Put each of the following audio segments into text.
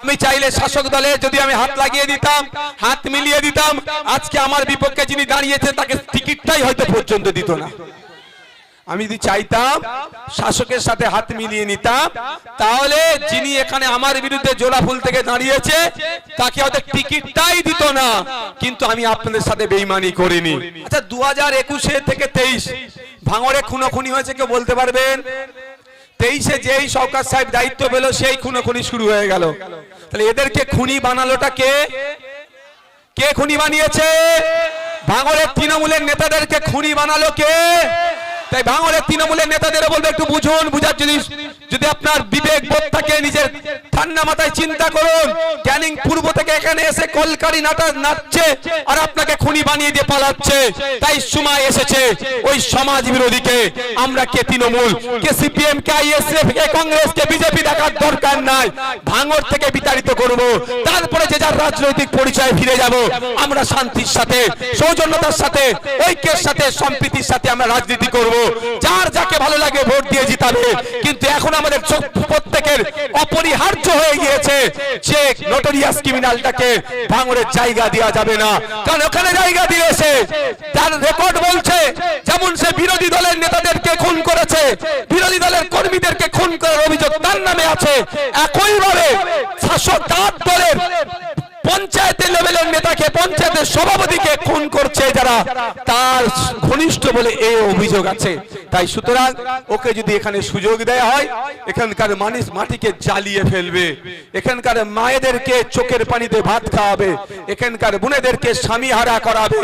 আমি চাইলে শাসক দলে যদি আমি হাত লাগিয়ে দিতাম, হাত মিলিয়ে দিতাম, আজকে আমার বিপক্ষে যিনি দাঁড়িয়েছে তাকে টিকিটটাই হয়তো পর্যন্ত দিত না। আমি যদি চাইতাম শাসকের সাথে হাত মিলিয়ে নিতাম, তাহলে যিনি এখানে আমার বিরুদ্ধে জোড়াফুল থেকে দাঁড়িয়েছে তাকে হয়তো টিকিটটাই দিত না। কিন্তু আমি আপনাদের সাথে বেঈমানি করিনি। আচ্ছা, 2021 থেকে 23 ভাঙড়ে খুনোখুনি হয়েছে, কেউ বলতে পারবেন? 23-এ যেই শওকত সাহেব দায়িত্ব পেল সেই খুনোখুনি শুরু হয়ে গেল। তাহলে এদেরকে খুনি বানালোটা কে? কে খুনি বানিয়েছে? ভাঙড়ের তৃণমূলের নেতাদেরকে খুনি বানালো কে? তাই ভাঙড়ের তৃণমূলের নেতাদের বলবে একটু বুঝুন, বুঝার জিনিস যদি আপনার বিবেক বোধ থাকে নিজের ঠান্ডা মাথায় চিন্তা করুন। ক্যানিং পূর্ব থেকে এখানে এসে কলকারি নাচছে আর আপনাকে খুনি বানিয়ে দিয়ে পালাচ্ছে। তাই সময় এসেছে ওই সমাজ বিরোধীকে আমরা কে তৃণমূল, কে সিপিএম, কে আইএসএফ, কে কংগ্রেস, কে বিজেপি দেখার দরকার নাই। ভাঙড় থেকে বিতাড়িত করব, তারপরে যে যার রাজনৈতিক পরিচয় ফিরে যাব। আমরা শান্তির সাথে, সৌজন্যতার সাথে, ঐক্যের সাথে, সম্প্রীতির সাথে আমরা রাজনীতি করব। যার যাকে ভালো লাগে ভোট দিয়ে জিতাবে। কিন্তু এখন আমাদের প্রত্যেকের অপরিহার্য হয়ে গিয়েছে যে নোটোরিয়াস ক্রিমিনালটাকে ভাঙড়ের জায়গা দেওয়া যাবে না। কারণ ওখানে জায়গা দিয়েছে, তার রেকর্ড বলছে যেমন সে বিরোধী দলের নেতাদেরকে খুন করেছে, বিরোধী দলের কর্মীদেরকে খুন করার অভিযোগ তার নামে আছে, একইভাবে শাসক দলের পঞ্চায়েতের লেভেলের নেতাকে, পঞ্চায়েতের সভাপতিকে খুন করছে যারা, তার ঘনিষ্ঠ বলে এই অভিযোগ আছে। তাই সুতরাং ওকে যদি এখানে সুযোগ দেয়া হয়, এখানকার মানুষ মাটিকে জ্বালিয়ে ফেলবে, এখানকার মায়েদেরকে চোখের পানিতে ভাত খাওয়াবে, এখানকার বোনেদেরকে স্বামী হারা করাবে।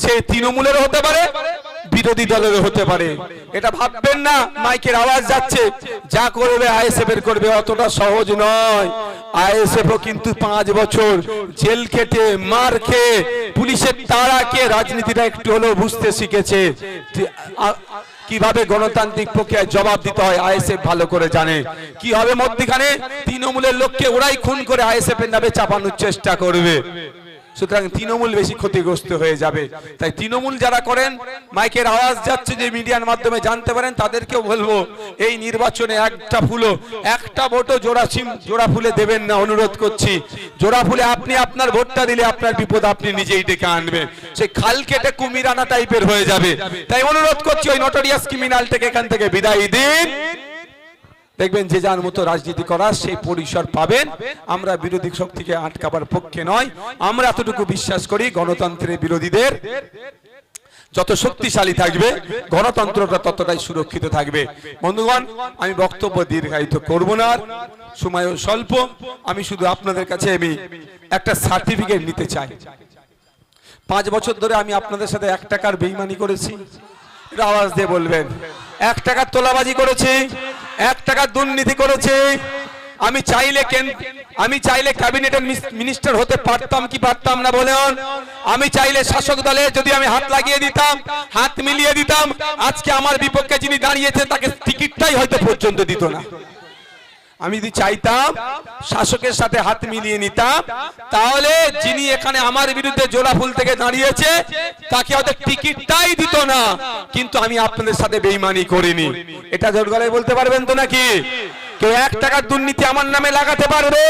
সে তৃণমূলের হতে পারে, বিরোধী দলের হতে পারে। এটা ভাববেন না মাইকের আওয়াজ যাচ্ছে, যা করবে আইএসএফ এর করবে, অতটা সহজ নয়। আইএসএফও কিন্তু 5 বছর জেল কেটে, মার খেয়ে, পুলিশের তাড়াকে রাজনীতিটা একটু হলেও বুঝতে শিখেছে। কিভাবে গণতান্ত্রিক প্রক্রিয়ায় জবাব দিতে হয় আইএসএফ ভালো করে জানে। কি হবে মধ্যখানে তৃণমূলের লোককে ওরাই খুন করে আইএসএফ এর নামে চাপানোর চেষ্টা করবে। সুতরাং তৃণমূল বেশি ক্ষতিগ্রস্ত হয়ে যাবে। তাই তৃণমূল যারা করেন, মাইকের আওয়াজ যাচ্ছে যে মিডিয়ার মাধ্যমে জানতে পারেন, তাদেরকেও বলবো এই নির্বাচনে একটা ফুলও, একটা ভোটও জোড়া ফুলে দেবেন না, অনুরোধ করছি। জোড়া ফুলে আপনি আপনার ভোটটা দিলে আপনার বিপদ আপনি নিজেই ডেকে আনবেন, সেই খাল কেটে কুমির আনা টাইপের হয়ে যাবে। তাই অনুরোধ করছি ওই নোটোরিয়াস ক্রিমিনালটাকে এখান থেকে বিদায় দিন। দেখবেন যে যার মতো রাজনীতি করার সেই পরিসর পাবেন। আমরা বিরোধী শক্তিকে আটকাবার পক্ষে নয়। আমরা এতটুকু বিশ্বাস করি গণতন্ত্রের বিরোধীদের যত শক্তিশালী থাকবে গণতন্ত্রটা ততটাই সুরক্ষিত থাকবে। বন্ধুগণ, আমি বক্তব্য দীর্ঘায়িত করব না, সময়ও স্বল্প। আমি শুধু আপনাদের কাছে আমি একটা সার্টিফিকেট নিতে চাই। 5 বছর ধরে আমি আপনাদের সাথে 1 টাকার বেঈমানি করেছি, এটা আওয়াজ দিয়ে বলবেন। 1 টাকার তোলাবাজি করেছি, 1 টাকার দুর্নীতি করেছি। আমি চাইলে ক্যাবিনেটের মিনিস্টার হতে পারতাম কি পারতাম না বলেন? আমি চাইলে শাসক দলে যদি আমি হাত লাগিয়ে দিতাম, হাত মিলিয়ে দিতাম, আজকে আমার বিপক্ষে যিনি দাঁড়িয়েছে তাকে টিকিটটাই হয়তো পর্যন্ত দিত না। আমি যদি চাইতাম শাসকের সাথে হাত মিলিয়ে নিতাম, তাহলে যিনি এখানে আমার বিরুদ্ধে জোড়াফুল থেকে দাঁড়িয়েছে তাকে হয়তো টিকিটটাই দিত না। কিন্তু আমি আপনাদের সাথে বেঈমানি করিনি। এটা জোর গলায় বলতে পারবেন তো নাকি? কেউ 1 টাকার দুর্নীতি আমার নামে লাগাতে পারবে?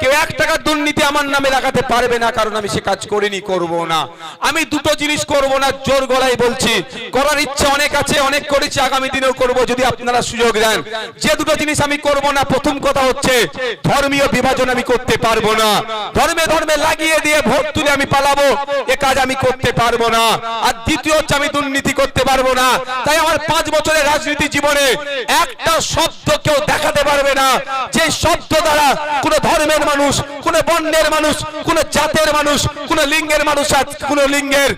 কেউ 1 টাকার দুর্নীতি আমার নামে লাগাতে পারবে না, কারণ আমি সে কাজ করিনি, করব না। আমি দুটো জিনিস করব না, জোর গলায় বলছি। করার ইচ্ছা অনেক আছে, অনেক করেছি, আগামী দিনেও করব যদি আপনারা সুযোগ দেন। যে দুটো জিনিস আমি করব না, প্রথম কথা হচ্ছে ধর্মীয় বিভাজন আমি করতে পারবো না। ধর্মে ধর্মে লাগিয়ে দিয়ে ভোট তুলে আমি পালাবো, এ কাজ আমি করতে পারবো না। আর দ্বিতীয় হচ্ছে আমি দুর্নীতি করতে পারবো না। তাই আমার 5 বছরের রাজনীতি জীবনে একটা শব্দ কেউ দেখাতে পারবে না যে শব্দ দ্বারা কোন ধর্মের মানুষ, কোন বর্ণের মানুষ, কোন জাতের মানুষ, কোন লিঙ্গের মানুষ, কোন লিঙ্গের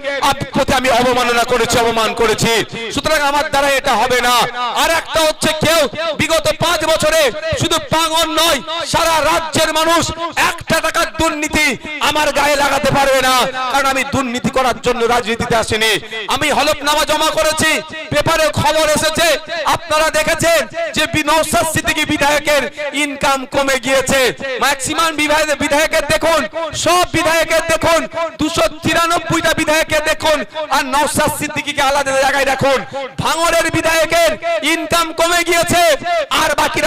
প্রতি আমি অবমাননা করেছি, অপমান করেছি। সুতরাং আমার দ্বারা এটা হবে না। আর একটা হচ্ছে কেউ বিগত 5 বছরে শুধু ভাঙড় নয়, সারা রাজ্যের মানুষ 1 টাকার দুর্নীতি আমার গায়ে লাগাতে পারবে না, কারণ আমি দুর্নীতি করার জন্য রাজনীতিতে আসিনি। আমি হলফনামা জমা করেছি, পেপারে খবর এসেছে, আপনারা দেখেছেন যে নওশাদ সিদ্দিকী বিধায়কের ইনকাম কমে গিয়েছে। ম্যাক্সিমাম বিধায়ক বিধায়কের দেখুন, সব বিধায়কের দেখুন, 293টা বিধায়কের দেখুন, আর নওশাদ সিদ্দিকীকে আলাদা জায়গায় রাখুন। ভাঙড়ের বিধায়কের ইনকাম কমে গিয়েছে, আর বাকি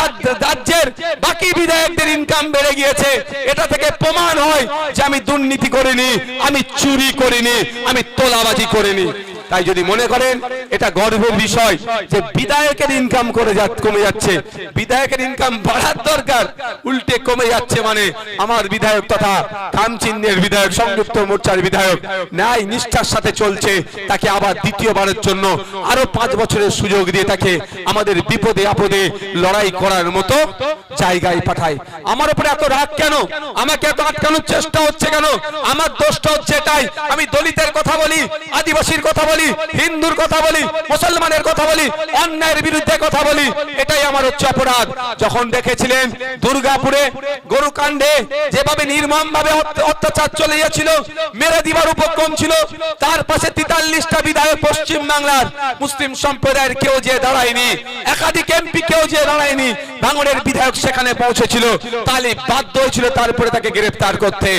রাজ্যের বাকি বিধায়কদের ইনকাম বেড়ে গিয়েছে। এটা থেকে প্রমাণ হয় যে আমি দুর্নীতি করিনি, আমি চুরি করিনি, আমি তোলাবাজি করিনি। তাই যদি মনে করেন এটা গর্বের বিষয় যে বিধায়কের ইনকাম কমে যাচ্ছে, বিধায়কের ইনকাম বাড়ার দরকার, উল্টে কমে যাচ্ছে, মানে আমার বিধায়ক তথা খামচিহ্নের বিধায়ক, সংযুক্ত মোর্চার বিধায়ক ন্যায় নিষ্ঠার সাথে চলছে, তাকে আবার দ্বিতীয়বারের জন্য আরো 5 বছরের সুযোগ দিয়ে তাকে আমাদের বিপদে আপদে লড়াই করার মতো জায়গায় পাঠায়। আমার উপরে এত রাগ কেন? আমাকে এত আটকানোর চেষ্টা হচ্ছে কেন? আমার দোষটা হচ্ছে এটাই, আমি দলিতের কথা বলি, আদিবাসীর কথা বলি, হিন্দুর কথা বলি, মুসলমানের কথা বলি, অন্যায়ের বিরুদ্ধে কথা বলি, এটাই আমার হচ্ছে অপরাধ। যখন দেখেছিলেন দুর্গাপুরে গরুকাণ্ডে যেভাবে নির্মমভাবে অত্যাচার চলে যাচ্ছিল, মেরে দিবার উপক্রম ছিল, তার পাশে 43টা বিধায়ক পশ্চিম বাংলার মুসলিম সম্প্রদায়ের কেউ যে দাঁড়ায়নি, একাধিক এমপি কেউ যে দাঁড়ায়নি, ভাঙড়ের বিধায়ক সেখানে পৌঁছেছিল, তাহলে বাধ্য হয়েছিল তারপরে তাকে গ্রেফতার করতে।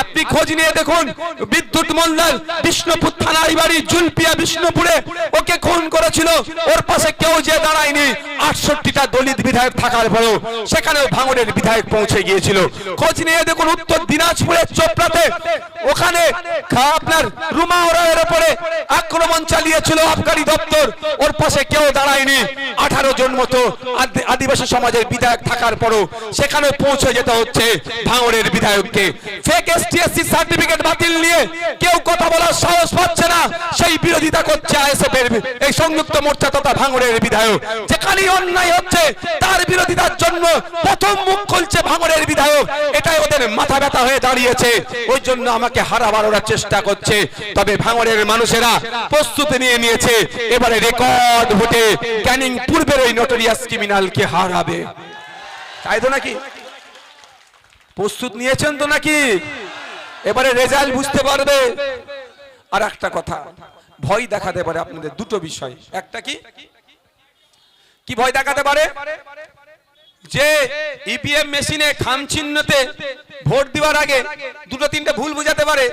আপনি খোঁজ নিয়ে দেখুন, বিদ্যুৎ মন্ডল বিষ্ণুপুর থানার বাড়ি জুলপিয়া বিষ্ণুপুরে, ওকে খুন করেছিল, ওর পাশে কেউ যে দাঁড়ায়নি। 68টা দলিত বিধায়ক থাকার পরেও সেখানেও ভাঙড়ের বিধায়ক পৌঁছে গিয়েছিল। খোঁজ নিয়ে দেখুন উত্তর দিনাজপুরের চোপড়াতে, ওখানে আপনার রুমা ওরায়ের উপরে আক্রমণ চালিয়েছিল আবগারি দপ্তর, ওর পাশে কেউ দাঁড়ায়নি। 18 জন মতো আদিবাসী সমাজের বিধায়ক থাকার পরও সেখানে পৌঁছে যেতে হচ্ছে ভাঙড়ের বিধায়ককে। ফেক এসটিএসসি সার্টিফিকেট বাতিল নিয়ে কেউ কথা বলার সাহস পাচ্ছে না, সেই বিরোধিতা করছে আইএসএফ এর এই সংযুক্ত মোর্চা তথা ভাঙড়ের বিধায়ক। যেখানেই অন্যায় হচ্ছে তার বিরোধিতার জন্য প্রথম মুখ খুলছে ভাঙড়ের বিধায়ক, এটাই ওদের মাথা ব্যথা হয়ে দাঁড়িয়েছে। ওই জন্য আমাকে হারাবার ওরা চেষ্টা করছে। তবে ভাঙড়ের মানুষেরা প্রস্তুতি নিয়ে নিয়েছে, এবারে রেকর্ড ভোটে ক্যানিং পূর্বের ওই নোটরিয়াস ক্রিমিনালকে হারাবে। তাই তো নাকি? প্রস্তুত নিয়েছেন তো নাকি? এবারে রেজাল্ট বুঝতে পারবে। আর একটা কথা, ভয় দেখাতে পারে আপনাদের দুটো বিষয়। একটা কি ভয় দেখাতে পারে? যে ইভিএম মেশিনে খাম চিহ্নতে ভোট দেওয়ার আগে 2-3টে ভুল বুঝাতে পারে।